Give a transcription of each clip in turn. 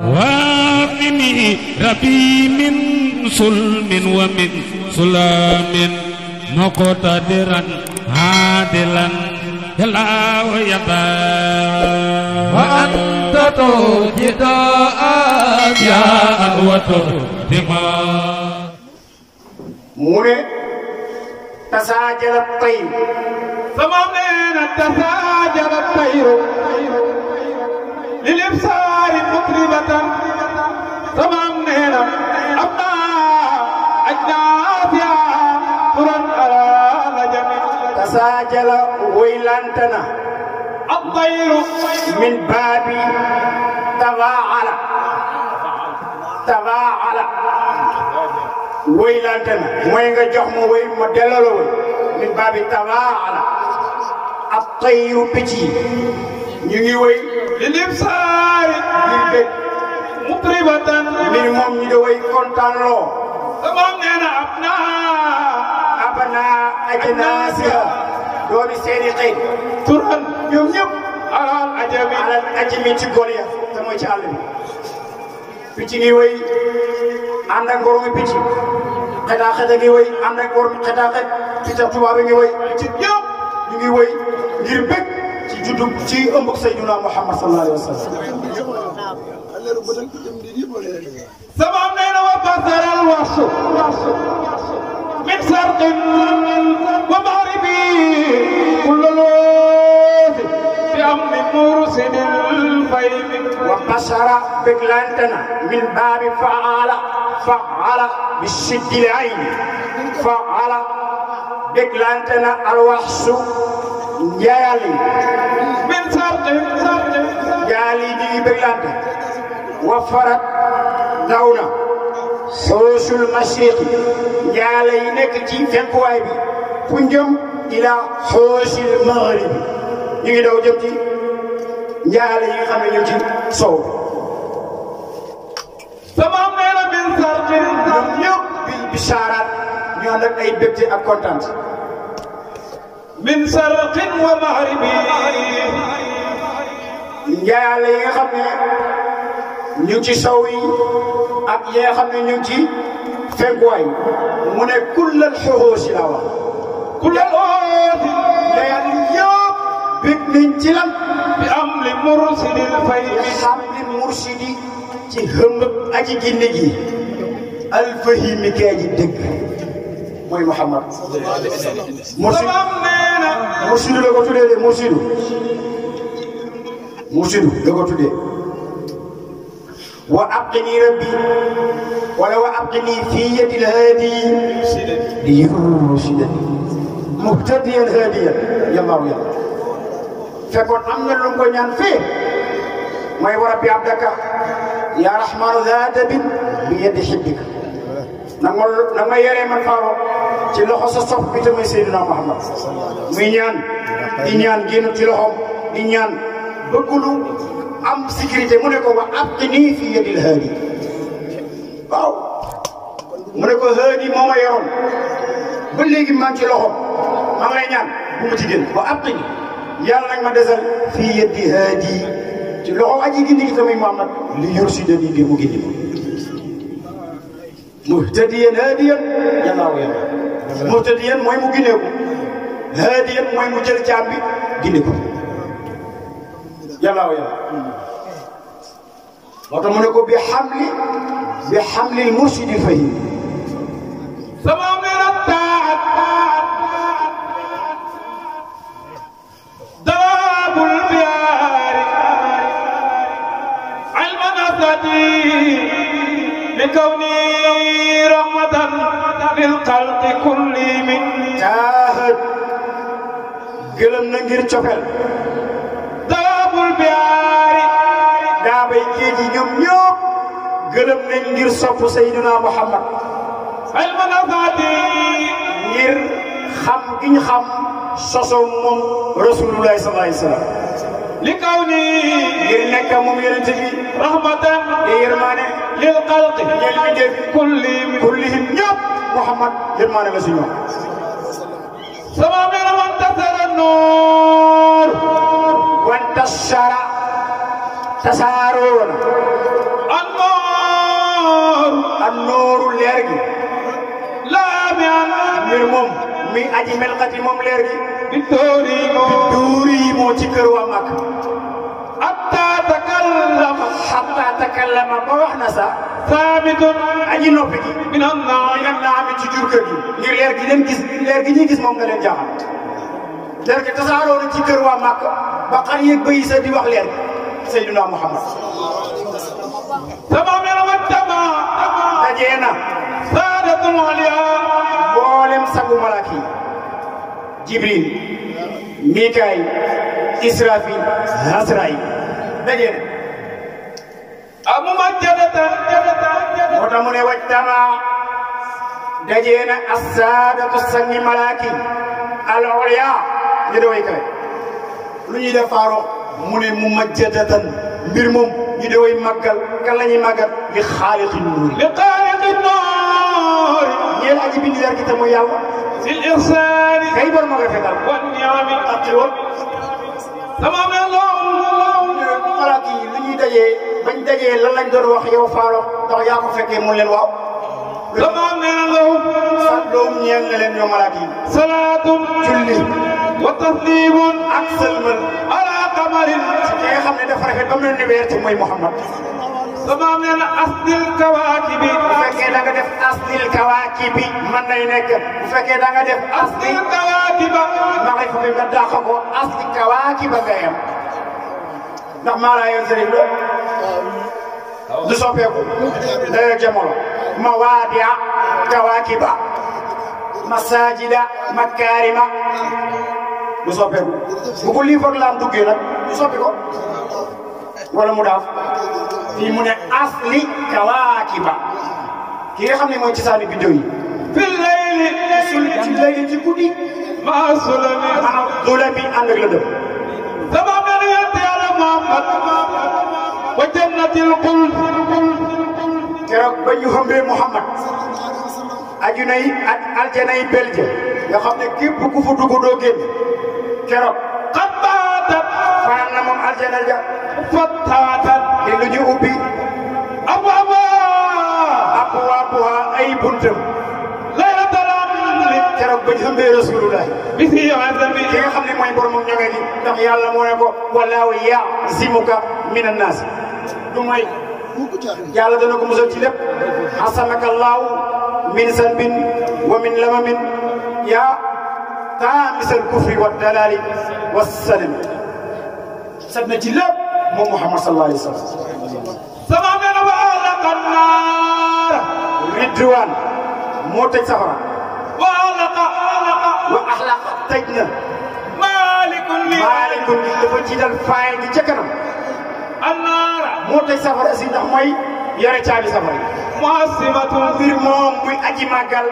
وافني ربي من سلم ومن سلام مقتدرا عادلا يلا ويدا وأنت توجد أبياء وتهتما مونة تساجل الطير ثمانين تساجل الطير للإبصار مطربة ثمانين أبناء أجنافيا قرن على نجم تساجل ويلانتنا الطير من باب تفاعل ويلانتنا موينغا جوخ مو وي ما دلالو من باب تفاعل الطير بيتي ñi way للإبصار مطربة ni mom ñi do way kontan lo ثمانين abana ajnasiya doomi seeni xey turan ñoom ñep alal ajami alal ajimi ci gol ya te moy ci àll bi picc ngi way ànd ak ngoromi picc xetaa xeta ngi way ànd ak ngoromi xetaa xet picc tubaab ngi way ci ñëpp ñu ngi way ngir bëgg ci juddu ci ëmbug Seydina Muhammad sallallahu alayhi wa sallam سبب لنا وبصر الوحش من سرق ومغربي كل الوث بأمن مرسل الفيل وبشر بكلانتنا من باب فعل بالشد العين فعل بكلانتنا الوحش يالي من سرق يالي دي بكلانتنا وفرت داونا سوس المشرق يالي نكتي فنكواي بي فنجم الى حوش المغرب نيجي داو جمتي يالي خامي نيجي سو سبب لنا من سرق يوب بالبشارات ñu and ak ay bébté ak content من سرق ومغربي yalla yi nga xamné ñu ci saw yi ak yi nga xamné ñu ci fenkuwaay mu ne kullal xuxuusi la wax kullal oosi yalla yëpp bég nañ ci lan bi am li mursidil fay xam li mursidi ci hëmb aji ginne gi alfahimi kee ji dëgg mooy Muhammad mursidu la ko tuddee de mursidu la ko tuddee wa abqini rabbi wala wa abqini fi yadi alhadi li yurshidani muhtadiyan hadiyan yallaahu yàlla fekkoon am na lu ko ñaan fee mooy wa rabbi abdaka ya rahmanu zaadabin bi yadi hibbika nag ma yoree man faaro ci loxo sa sopp bi tamit Seydina Muhammad muy ñaan di ñaan génn ci loxoom di ñaan bëggulu am sécurité mu ne ko wa abqini fi yadil haadi waaw mu ne ko haadi moo ma yoroon ba léegi maa ngi ci loxoom maa ngi lay ñaan bu ma ci génn wa abqini yàlla nag ma desal fi yadi haadi ci loxo aji gindi gi tamit Muhammad li yursidani ngir mu gindi muhtadiyan hadiyan yallaahu yàlla muhtadiyan mooy mu gindeeku hadiyan mooy mu jël jaam bi gindi ko yallaahu yàlla moo tax mu ne ko bi xamli murshidi fahim sama min at-taat darabul biyaari ilman asadi لكوني رحمة للخلق كل من taahad gëlëm na ngir cofel ذهب البيار daa bay géej gi ñoom ñëpp gëlëm nañ ngir sopp Seydina Muhammad المنافاتي ngir xam gi ñu xam sosoom moom Rasulullah sallallahu alayhi wa sallam لكوني ngir nekk moom yonent bi رحمة di yërmaane للخلق ñeel mi def كل من kullihim ñëpp Muhammad yërmaane la si ñoom سما من منتصر النور wantashara tasaaroona leer gi laamian mbir moom mi aji melxati moom leer gi bi toorimo duuri moo ci kër waa Makka hatta takallama ba wax na sax saabitun aji noppi gi min annaam mi nag naa amit ci jur kër gi ngir leer gi leen gis leer gi ñuy gis moom nga leen jaaxal leer gi tasaaroo na ci kër waa Makka ba xar yéeg bëyi sa di wax leer gi Seydina Muhammad sama mel wa tama dajee na saadatul aliya mboolem sagu malaki Jibril Mikaayil Israfil Asraayil dajee na amumajjadatan moo tax mu ne wajtama dajee na assaadatu sangi malaki al ulya ñu de way kawe lu ñuy def faaro mu ne mu majjadatan mbir moom ñu de way màggal kan la ñuy màggal li xaaliqi nuur li xaaliqi nuur ñeel aji bindi leer gi te mooy yàlla sil ihsaani kay bor ma rafetal wan niami ak xéwal sama mel malaaka yi lu ñuy dajee bañ dajee lan lañ doon wax yow faaro ndax yaa ko fekkee mu leen waaw sama mel sax loolu ñeel na leen ñoom malaaka yi salaatun julli wa taslimun ak sëlmal ala qamarin ci ki nga xam ne dafa rafet ba mu leen di weer te mooy Muhammad sama mel asdil kawaakibi bu fekkee da nga def asdil kawaakibi mën nay nekk bu fekkee da nga def asdil asdil kawaakiba maarifa bi nga dàq ko asdil kawaakiba nga yem ndax maa laa yoon sëriñ la du soppeeku dayoo jamono mawaadia kawaakiba masajida makaarima du soppeeku bu ko lii foog laam duggee nag du soppi ko wala mu daaf fii mu ne asli kawaakiba ki nga xam ne mooy ci saani biddew yi fil layli ci layli ci guddi maa sulami maanaam dula bi ànd ak la dem sama mel yonent Yàlla Muhammad wa jannatil xuld keroog ba ñu xëmbee Muhammad ajuna yi ak aljana yi belge nga xam ne képp ku fu dugg doo génn keroog qad baatat fanaan na moom aljana ja fattaatat te lu ñu ubbi abwaabuha ay buntam laylatal amri keroog ba ñu xëmbee Rasulullah bi fi azami ki nga xam ne mooy borom ñoŋe gi ndax yàlla moo ne ko wallaahu ya'simuka minan naas du mooy yàlla dana ko musal ci lépp asamaka allahu min sanbin wa min lamamin yaa taamisal kufri wa dalali wa salam sat na ci lépp moom Muhammad sallallahu alayhi wa sallam sama mel wa alaqa naar ridwaan moo tëj safara wa alaqa wa axlaqa tëj na maalikun li maalikun gi dafa jiital faay gi ca kanam annaara moo tëj safara si ndax mooy yore caabi safara yi muhasimatun mbir moom muy aji màggal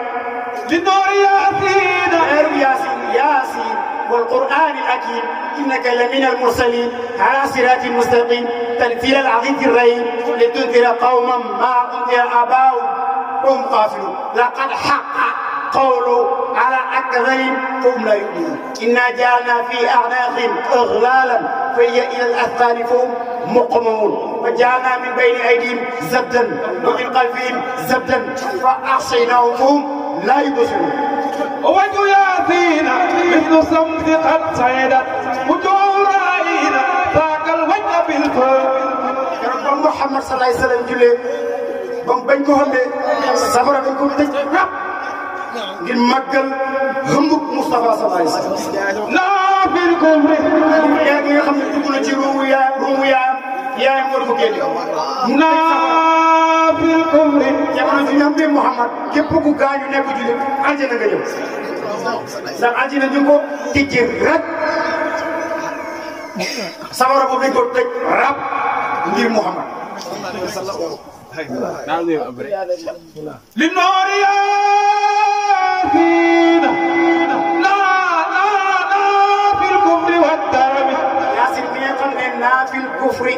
li noori yaasiina weeru yaasin yaasin wal qur'aan al hakiim innaka la min al mursaliin ala siraatin mustaqiim tanziil al aziiz ar rahiim li tundira qawman maa undira aabaa'uhum wa hum gaafiluun laqad haqqa qawlu ala aktharihim fa hum laa yu'minuun innaa ja'alnaa fii a'naaqihim aghlaalan fa hiya ila al azqaani fa hum muqmamuun wa ja'alnaa min bayni aydihim saddan wa min khalfihim saddan fa aghshaynaahum fa hum laa yubsiruun ووجه ياسين مثل صمت قد صعدت وجوه رأينا ذاك الوجه بالفم keroog ba Muhammad sallallahu alayhi wa sallam jullee ba mu bañ ko xamee safara bañ ko tëj rab ngir màggal hëmbug Mustafa sallallahu alayhi wa sallam. naa fil kufri yaa ngi nga xam ne dugg na ci ruumu yaayam war ko génne. naa fil kufri jamono ji ñu am Muhammad képp ku gaañu nekk jullit aljana nga jëm ndax aljana ñu ko tijji rek safara boobu dañ ko tëj rab ngir Muhammad. li noori yaasiina naa fil kufri wa darami yaasin bi nga xam ne naa fil kufri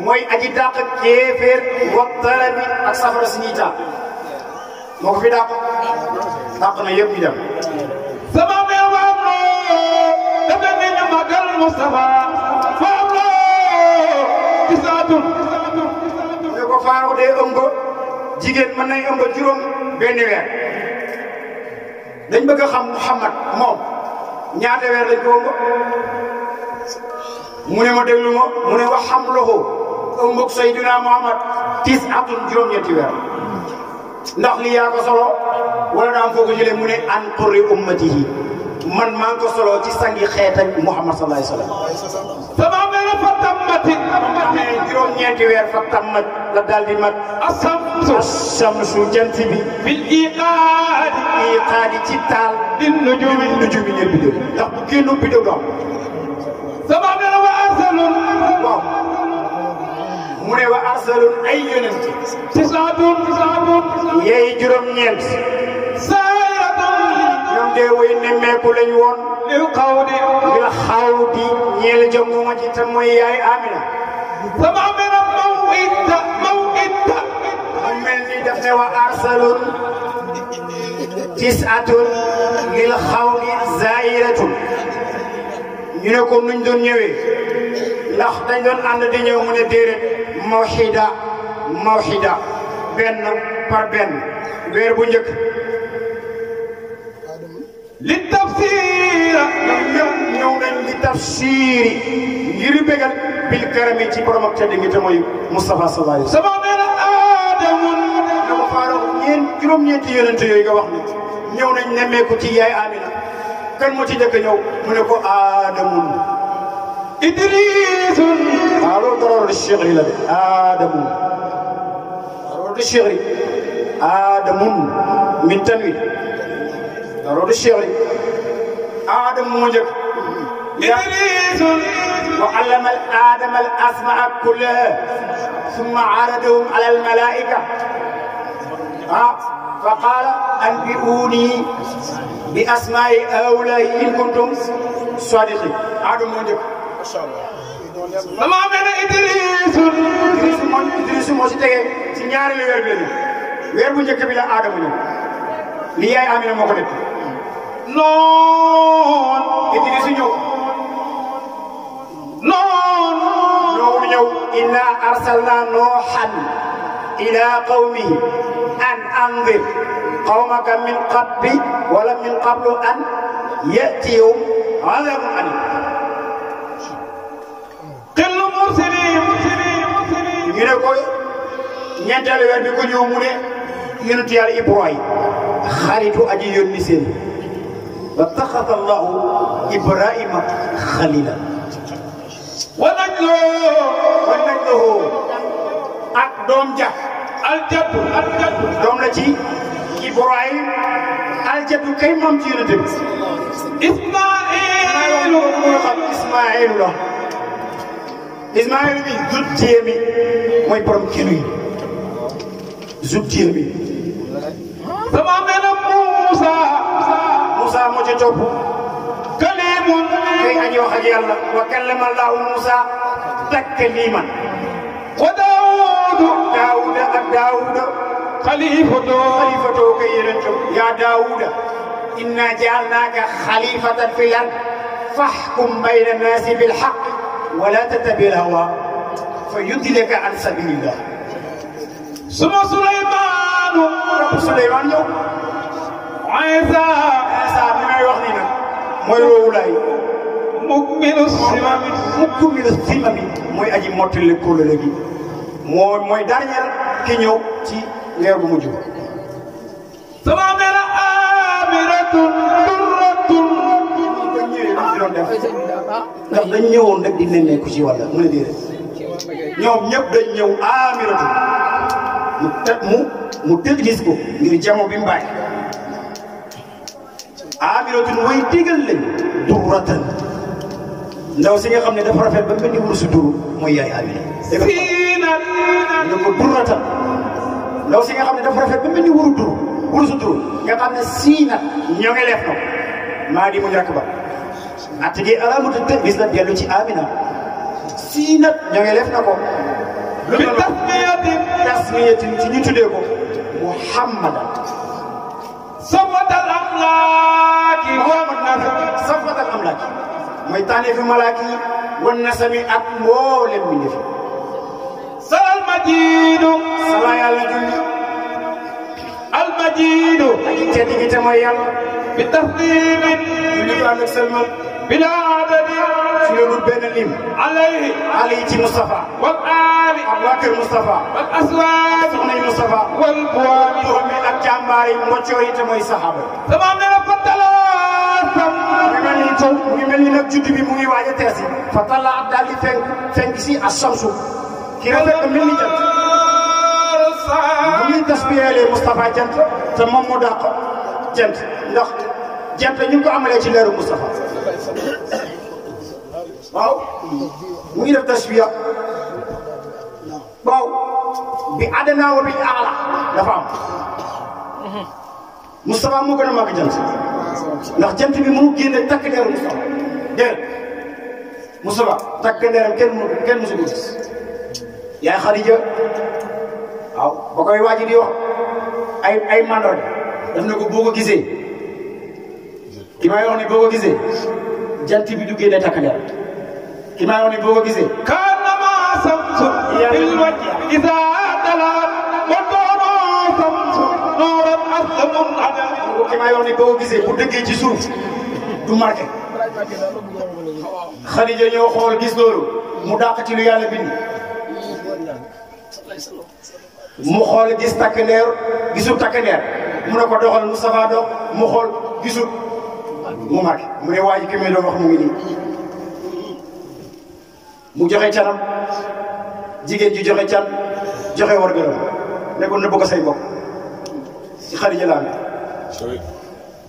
mooy aji dàq kéeféer wa darami ak safara si ñuy taal moo ko fi dàq na yëpp ñu dem. sama mel wa am loo dafa ne ñu magal Mustafa wa am loo gisaatun ne ko faaru dee ëmb jigéen mën nay ëmb juróom benn weer dañ bëgg a xam Muhammad moom ñaata weer lañ ko ëmb mu ne ma déglu ma mu ne wax hamluhu ëmbug Sayyidina Muhammad 10 atun juróom-ñetti weer ndax li yaa ko solo wala daa am foo ko jëlee mu ne an qurri ummatihi man maa ngi ko solo ci sangi xeet ak Muhammad sallallahu alayhi wa sallam. sama mel fa tammati. juróom-ñeenti weer fa tammat la daal di mat. asamsu jant bi. bil iqaadi ci taal. din nujumi ñeent biddew ndax bu génnoon biddew doom. sama mel wa arsalun. waaw mu ne wa arsalun ay yonent. tisaatun. yeey juróom-ñeent. ñoom de way nemmeeku lañ woon. lil xawdi. ñeel jëmmuma ci te mooy yaay Amina. sama mel maw'ida. mu mel ni daf ne wa arsalun tis'atun lil xawdi zairatun ñu ne ko nuñ doon ñëwee ndax dañ doon ànd di ñëw mu ne déedéet mawxida benn par benn weer bu njëkk. li tafsira ñëw nañ li tafsiri ngir bégal bil karami ci borom ak tedd gi te mooy Mustafa sallallahu alayhi wa sallam. sama mel aadamun. dama faaraw juróom-ñeenti yonente yooyu nga wax ni ñëw nañ nemmeeku ci yaay Amina kan moo ci njëkk ñëw mu ne ko aadamun. idrisun. waaw loolu daroor di Cheikh yi la de aadamun daroor di Cheikh yi aadamun min tanwi daroor di Cheikh yi aadam moo njëkk. idrisun. wa allama aadama al asmaa kullaha summa aradahum ala al malaika fa qaala anbi'uuni bi asmaa'i haa'ulaa'i in kuntum saadiqiin aadam moo njëkk. sama mel idrisun. Idrisu moo si tegee si ñaareelu weer bi la weer bu njëkk bi la aadama ñëw li yaay Amina moo ko def. noon. Idrisu ñëw. noon. Noohu ñëw. inna arsalna noohan ila qawmihi an anzir qawmaka min qabli wala min qablu an ya'tiyahum adhabun alim. qillu mursalin. ñu ne ko ñeenteelu weer bi ko ñëw mu ne yonentu Yàlla Ibrahim xaritu aji yónni seen wattaxada Allahu Ibrahima xalila. wa najluhu. ak doom ja. aljaddu. doom la ci Ibrahim aljaddu kay moom ci yonente bi. Ismaa'ilu. Ismaa'ilu la. Ismaa'ilu bi zut jéemi mooy borom kenu yi zut jéemi. sama mel Muusa. Muusa moo ci topp. kalimun. kay aji wax ak Yàlla wa kallama Allahu Muusa takliman. wa Daawudu. Daawuda ak Daawuda. xalifatoo kay yonentam yaa Daawuda inna ja'alnaaka xalifatan fil ard fahkum bayna naasi bil haqq wa laa tattabi'il hawaa fa yudillaka an sabilillah. suma Suleymaanu. Suleymaan ñëw. Iisa. mi may wax nii nag mooy roowulaay. mukmilu simami. mooy aji mottali kóllëre gi mooy dernier ki ñëw ci leer bu mujj. sama mel amiratun durratun. dañ ñëwee dañ fi doon def ndax dañ ñëwoon rek di nemmeeku ci wàll mu ne déedéet ñoom ñëpp dañ ñëw amiratu mu tëj gis ko ngir jamo bi mbaay amiratun way digal lañ durratan ndaw si nga xam ne dafa rafet ba mel ni wurusu duru mooy yaay Amina. siinat. ne ko durratan ndaw si nga xam ne dafa rafet ba mel ni wurusu duru nga xam ne siinat ñoo ngi leef na ko maa di muñ rakk ba at gi alamatu te bis la dellu ci Amina siinat ñoo ngi leef na ko bi tasmiyatin ci ñu tuddee ko Muhammadan safatal amlaaki safatal amlaaki mooy tànneefu malaaki yi wan nasami ak mboolem mi ndefi salal majiidu. sala yàlla julli المجيد aji tedd gi te mooy yàlla بتسليم julli ko ànd ak sëlmal بلا عدد ci lu dul benn lim عليه ali ci Moustapha والآل ak waa kër Moustapha والأزواج soxna yi Moustapha والبواب borom mi ak jàmbaar yi mboccoor yi te mooy saxaaba تمام لنا فتلاسم mu ngi mel ni nag judd bi mu ngi waaj a tees yi fa talla daal di fenk si as-samsu ki rafet na mel ni jant mu ngi tasbiyalee Moustapha jant te moom moo dàq jant ndax jant ñu ngi ko amalee ci leeru Moustapha waaw mu ngi def tasbiya waaw bi adana wa bil aala dafa am Moustapha moo gën a màgg jant ndax jant bi mu génne takk leeru Moustapha dégg Moustapha takk leeram kenn musu ko gis yaay Xadija waaw ba koy waaji di wax ay mandarga daf ne ko boo ko gisee ki may wax ni boo ko gisee jant bi du génne takk leer ki may wax ni boo ko gisee كانما شمس بالوجه إذا دلت والدور شمس نورا أسلم عدل ki may wax ni boo ko gisee bu dëggee ci suuf du marqué Xadija ñëw xool gis loolu mu dàq ci lu yàlla bind mu xool gis takk leer gisul takk leer mu ne ko doxal Moustapha dox mu xool gisul mu marqué mu ne waa ji ki may doon wax mu ngi nii mu joxe canam jigéen ji joxe can joxe war gërëm ne ko nëbb ko say mbokk ci Xadija laa ne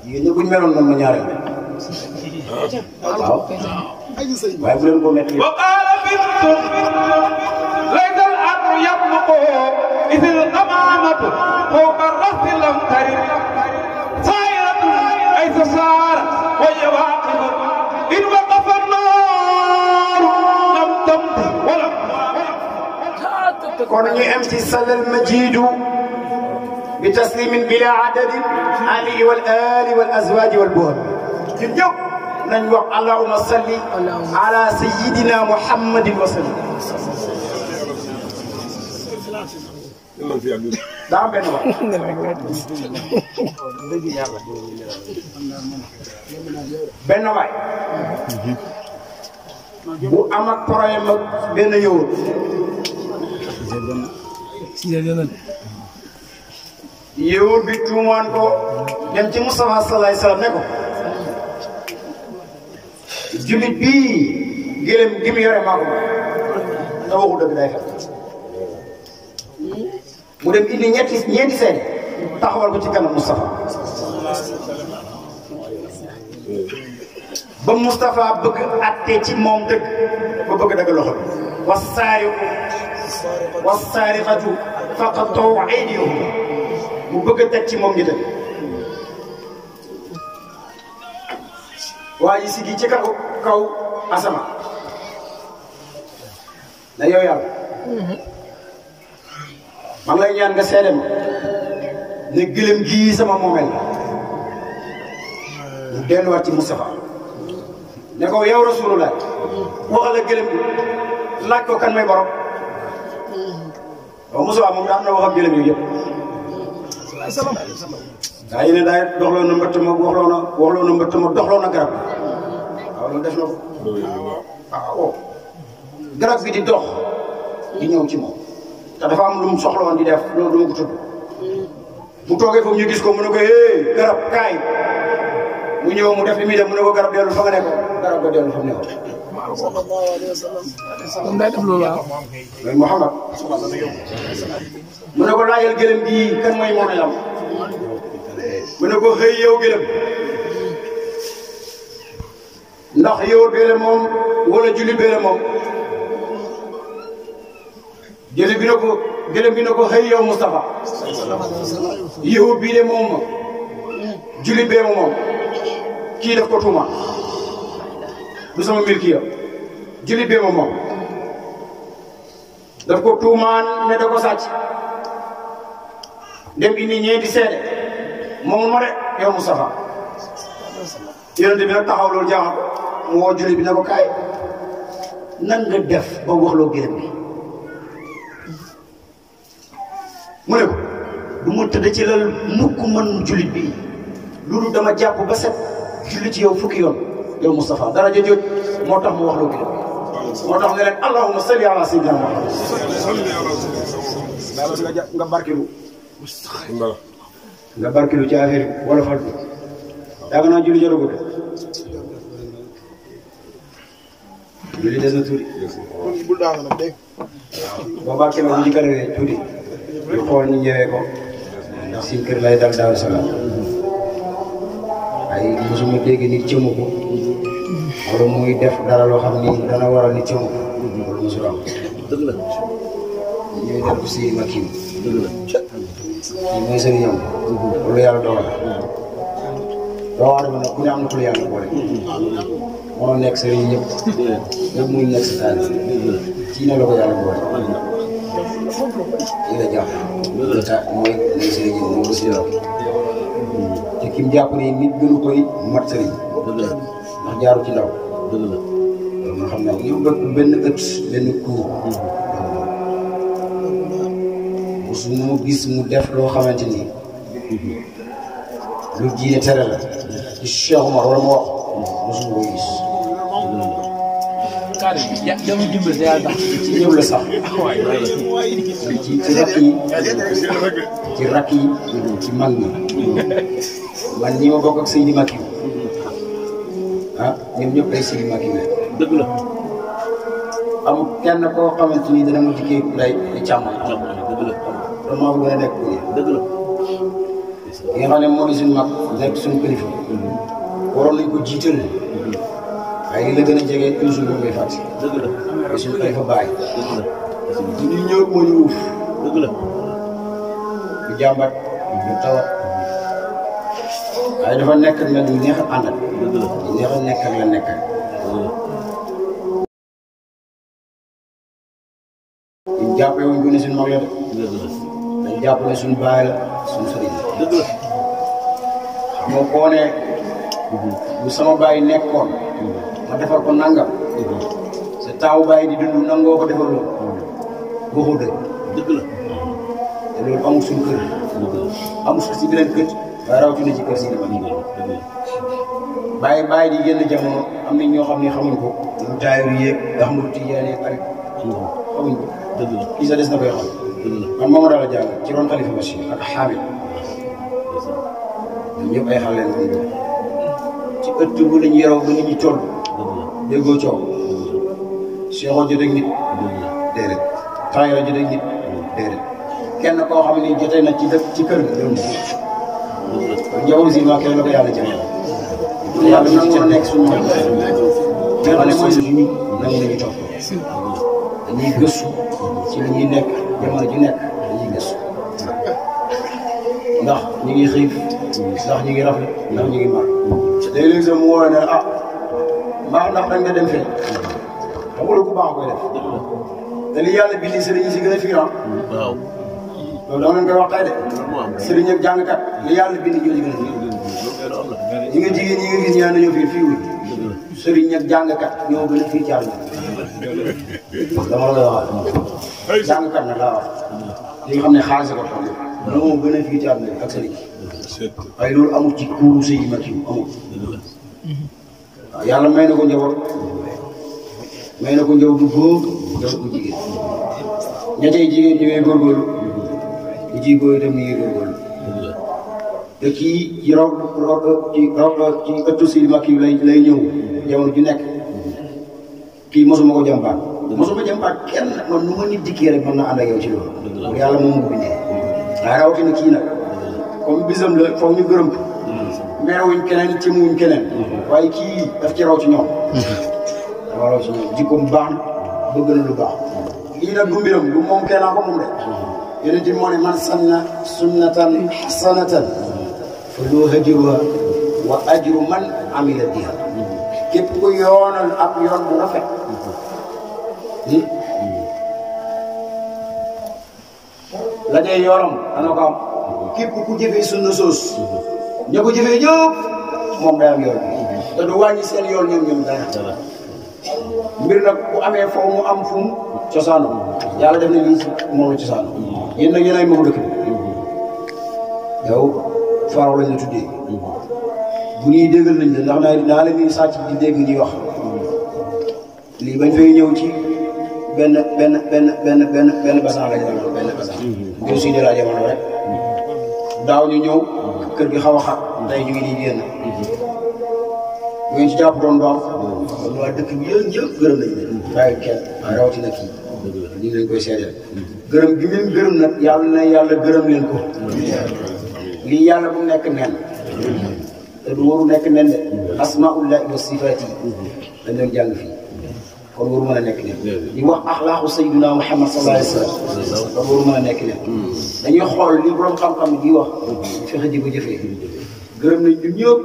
jigéen ñi buñ meloon noonu ma ñaareel waaw waaye bu leen ko métti وقال بنت ليس الأمر يبلغ إذ الأمامة فوق الرأس لم ترد سائرة حيث سارت وهي واقفة إن وقف النار لم تمضي ولم kon ñu am ci salal majidu bi taslimin bila adadin ali wal ali wal azwaj wal buhar ñun ñëpp nañ wax allahumma salli ala sayyidina muhammadin wa sallim daa benn wax benn waay bu am ak problème ak benn yowut yowut bi tuumaan ko dem ci Moustapha sallallahu alayhi wasallam ne ko jullit bii gëlëm gi mu yore maa ko te waxu dëgg day fekk mu dem indi ñeenti seen taxawal ko ci kanam Moustapha ba Moustapha bëgg atte ci moom dëgg ba bëgg dëgg loxo bi wassaariqatu faqtaw aydiyahum mu bëgg a teg ci moom ngi dëgg waa ji sigi ci kaw asama na yow yàlla maa ngi lay ñaan nga seede ma ne gëlëm gii sama moomeel la mu delluwaat ci Moustapha ne ko yow Rasulullah waxal ak gëlëm bi laaj ko kan may borom waaw Moustapha moom daa am na wax ak gëlëm yooyu yëpp daa yéene daay doxloo na mbëtt ma waxloo na mbëtt ma doxloo na garab waaw loolu def na ko waaw garab bi di dox di ñëw ci moom te dafa am lu mu soxla woon di def loolu du ma ko tudd mu toogee foofu ñu gis ko mu ne ko garab kaay mu ñëw mu def li muy def mu ne ko garab dellu fa nga nekkoon garab ga dellu fa mu nekkoon. sallallahu alayhi wa sallam. moom day def loolu waaw. mooy Muhammad mu ne ko laajal gëlëm gii kan mooy moomeelam mu ne ko xëy yow gëlëm ndax yow beele moom wala julli beele moom gëlëm bi ne ko xëy yow Moustapha yow bii de moom ma julli bee ma moom kii def ko tuuma du sama mbir kii ya julli bee ma moom daf ko tuumaan ne da ko sàcc dem indi ñeenti seede moom ma de yow Moustapha yonent bi nag taxaw loolu jaaxal mu woo julli bi ne ko kaay nan nga def ba waxloo gërëm bi mu ne ko du ma tëdd ci lal mukk man jullit bi loolu dama jàpp ba set julli ci yow fukki yoon yow Moustapha daraja jot moo tax mu wax loo gën moo tax ne leen allahumma salli ala sayyidina Muhammad nga barkelu nga barkelu ci affaire wala fal yàgg naa julli jaragu de julli des na tuuti boo barkeloo bu ci kanamee tuuti ñu xool ñu ñëwee ko ndax suñ kër lay dal Daaru Salaam ay mosuma dégg nit cëmu ko wala muy def dara loo xam ni dana waral nit cëmu ko loolu mosul am dëgg la ñuy def ko si Makiyu dëgg la kii mooy sëriñam loolu yàlla dogal doo adama nag ku ne am na ku la yàlla boole mënoo nekk sëriñ ñëpp ñëpp muy nekk sa taal ci ne la ko yàlla boole kii la jàpp mooy sëriñ moom la si yow te ki mu jàpp ni nit gënu koy mat sëriñ ndax jaaru ci ndaw loolu nga xam ne yow benn ëtt benn kuur su mu gis mu def loo xamante ni lu diine tere la ci Cheikh Omar wala mu wax mosuma ko gis dama dimbali te yàlla tax ci ñëw la sax ci rakk yi ci rakk yi ci mag ñi man ñi ma bokk ak Seydi Makiyu ah ñoom ñëpp ay Seydi Makiyu la dëgg la amul kenn koo xamante ni dana ma dikkee lay càmm dëgg la dama bëgg a nekk dëgg la ki nga xam ne moo di suñu mag nekk suñu kilifa waroon nañ ko jiital waaye li la gën a jege toujours moom ngay fàtte. dëgg la te suñu kilifa bàyyi. dëgg la ñu ñëw moo ñu uuf. dëgg la du jàmbat du tawat waaye dafa nekk mel ni neex a àndal. dëgg la neex a nekk ak la nekkal. ñu jàppee wuñ ko ne suñu mag la de. dëgg la dañ jàpp ne suñu baay la suñu sëriñ la. dëgg la xam nga koo ne bu sama baay nekkoon ma defal ko nangam sa taawu baay di dund nangoo ko defal loolu waxul dëgg. dëgg la te loolu amul suñu kër. amul sax si beneen kër waaye rawatina ci kër si dama bàyyi di génn jamono am na ñoo xam ne xamuñ ko ñu taayu yéeg nga xam ne tijaan yeeg ari xamuñ ko. dëgg la kii sa des na koy xam. man moom daal la jàng ci ron Xalifa Bachir ak Xaamil ñun ñëpp ay xale leen woon ci ëtt bu lañ yaroo ba nit ñi toll déggoo coow Cheikh jotee ak nit déedéet Taayira jotee ak nit déedéet kenn koo xam ne jotee na ci dëkk ci kër ga loolu njaboot si ma kenn la ko yàlla jëlee yàlla nangu na nekk suñu moom mais ma ne mooy suñu nangu nañu topp dañuy gëstu ci li ñuy nekk jamono ji nekk dañuy gëstu ndax ñu ngi xiif ndax ñu ngi rafet ndax ñu ngi mar léeg-léeg sax mu wóor ne ah mbaax ndax dañ nga dem fee xam nga lu ku baax koy def te li yàlla bindi sëriñ si gën a fiiram waaw loolu dama leen koy wax tey de sëriñ ak jàngkat li yàlla bindi ñoo ci gën a fiir ñi nga jigéen ñi nga gis ñaan nañoo fiir fii wuñ sëriñ ak jàngkat ñoo gën a fiir ci àdduna dama la waxal jàngkat nag laa wax li nga xam ne xaalis ko xam moo gën a fii ci àdduna ak sëriñ waaye loolu amul ci kuuru Seydi Makiyu amul waaw yàlla may na ko njaboot may na ko njaboot bu góor njaboot bu jigéen ñettey jigéen ñi ngay góorgóorlu ñu ciy góor itam ñu ngi góorgóorlu te kii ci raw ci ëttu Seydi Makiyu lay ñëw jamono ju nekk kii mosuma ko jàmpaat mosuma jàmpaat kenn man nu ma nit dikkee rek mën na ànd ak yow ci loolu yàlla moom mu bindee waaye rawatina kii nag comme bisam la foog ñu gërëm ko meewuñ keneen ci muñ keneen waaye kii daf ci raw ci ñoom dafa raw ci ñoom jikkoom baax na bëgg na lu baax lii nag du mbiram du moom kenn ko moom de yeneen ci moo ne man sanna sunnatan hasanatan fa lahu ajruha wa ajru man amila biha képp ku yoonal ab yoon bu rafet la dee yoonam dana ko am képp ku jëfee sunna soos ña ko jëfee ñëpp moom day am yoon te du wàññi seen yoon ñoom dara mbir nag bu amee foofu mu am fu mu cosaano yàlla def na lii moom la cosaano yéen nag yéen ay magu dëkk bi yow Faro lañ la tuddee bu ñuy déggal nañ la ndax naa leen di sàcc di dégg ñuy wax lii bañ fay ñëw ci benn basan lañ doon benn basan ñëw si de la jamono rek daaw ñu ñëw kër gi xaw a xat tey ñu ngi nii génn bu ngeen ci jàpp doon doom kon waa dëkk bi yéen ñëpp gërëm nañ leen bàyyi kenn rawatina kii ñu ngi leen koy seedeel gërëm gi leen gërëm nag yàlla na yàlla gërëm leen ko lii yàlla bu nekk nen te du waru nekk nen de asmaullahi wa sifaati dañ doon jàng fii kon waru mën a nekk nen di wax axlaaqu sayyidina Muhammad sallallahu alayhi wa sallam kon waru mën a nekk nen dañuy xool li borom xam-xam di wax fexe di ko jëfee gërëm nañ ñun ñëpp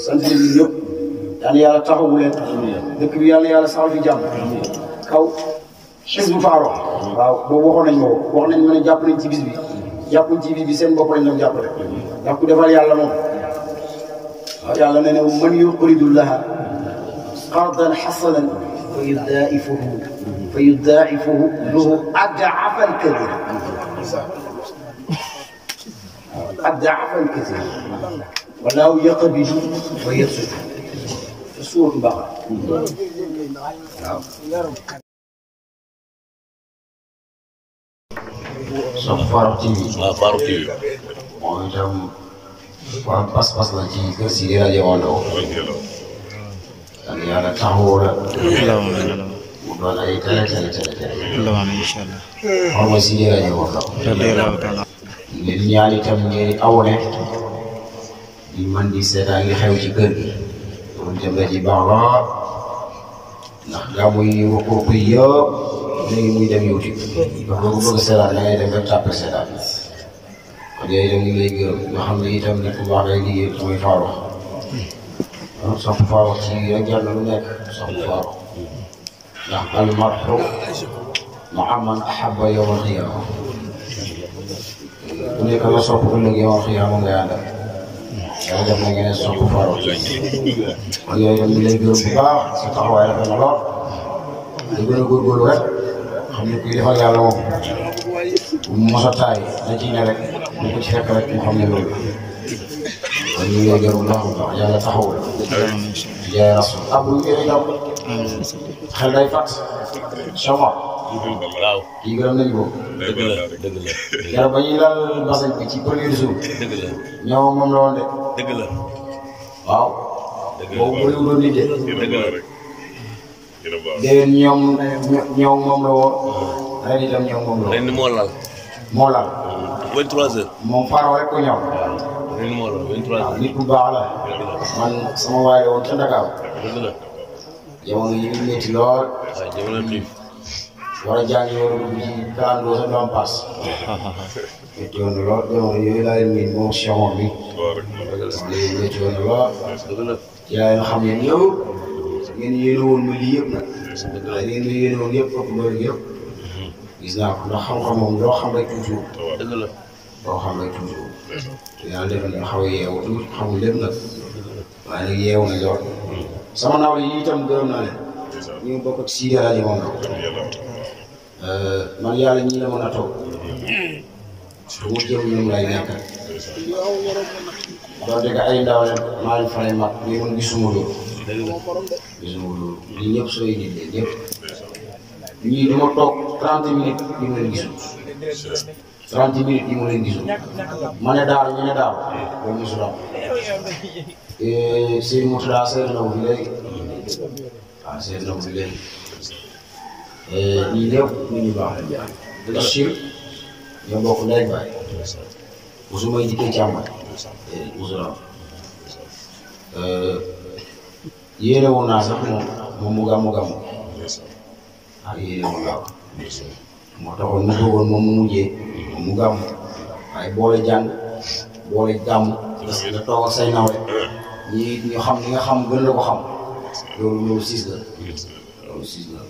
sant nañ ñun ñëpp yàlla yàlla taxawu leen dëkk bi yàlla saxal fi jàmm kaw Hizbu Faro waaw boobu waxoon nañ ma ko wax nañ ma ne jàpp nañ ci bis bi jàppuñ ci bis bi seen bopp lañ doon jàppale ndax ku defal yàlla moom waaw yàlla nee na man yuqridu llaha qardan hasanan fa yudaa'ifuhu lahu ad'afan kathiira ad'afan kathiira wallaahu yaqbidu wa yabsutu suuratu Baqara waaw sox Faro TV waaw Faro TV moom itam waa pas-pas la ci kër si di rajo Wando dan yàlla taxawoo la mu doon ay télé incha allah xam nga si di rajo Wando ngeen ñaan itam ngeen abonné di man di seetaan li xew ci kër gi loolu itam la ci baax la ndax gàmmu yi ruq yi yëpp léegi muy dem YouTube ndax boo ko bëgg a seetaan da ngay dem rek tàppe seetaan kon yooyu itam ñu ngi lay gërëm nga xam ne itam nit ku baax lay liggéey mooy Faro sopp Faro ci rek jar na lu nekk sopp Faro ndax almarhu maa man ahabba yawmal qiyaama bu nekk la sopp ëllëg yawmal qiyaama ngay àndal yàlla def na ngeen sopp Faro kon yooyu itam ñu lay gërëm bu baax sa taxawaay rafet na lool di gën a góorgóorlu rek xam ne kuy defal yàlla moom bu mos a taay na ci ne rek ñu ko ci fekk rek mu xam ne loolu kon ñu ngi lay gërëm bu baax yàlla taxaw la jaay rasul abdu yooyu daw xel day fàtt chama waaw kii gërëm nañu ko dëgg la keroog ba ñuy lal basañ bi ci premier jour dëgg la ñëw moom la woon de dëgg la waaw boobu bëriwul doon nit de dëgg la déwén ñëw moom la woon ren itam ñëw moom la woon ren moo lal moo lal 23h moom Faro rek ko ñëw ren moo lal 23h waaw nit ku baax la man sama waay la woon ca Dakar dëgg la jamono yi ñu métti lool waaw jamono xiif war a jàngi war a dugg ci kalandoo sa doom paas métti woon na lool jamono yooyu laa leen miin moom Cheikh bi léegi métti woon na lool dëgg la ci laa leen xam ne ñëw ngeen yéene woon ma lii yëpp nag ngeen yéene woon yëpp ëpp loolu yëpp gis naa ko ndax xam-xam moom doo xam rek toujours dëgg la doo xam rek toujours te yàlla def na xaw a yeewu tuuti xamul lépp nag waaye nag yeewu na lool sama naaw yi itam gërëm naa leen ñu bokk ak Sidi Rajo moom man yàlla ñii la mën a toog bu mu jëm ñoom lay nekk doonte que ay ndaw leen maa leen faray mag mais man gisuma loolu gisuma loolu ñun ñëpp sooy nit leen ñëpp ñii du ma toog 30 minutes yi ma leen gisul 30 minutes yi ma leen gisul ma ne daal ñu ne daal loolu mosul am Seydou Moussa seet na ko fi léegi waaw seet na ko fi léegi ñii ñëpp nit ñu baax lañ Bachir ñoo bokk ndey ak baay mosuma jiite càmmoñ mosul am yéene woon naa sax moom mu gàmmu ah yéene woon naa ko moo taxoon mu bëggoon moom mu mujjee mu gàmmu waaye boole jàng boole gàmmu nga toog ak say nawle ñi ñu xam li nga xam gën la ko xam loolu siis la loolu siis la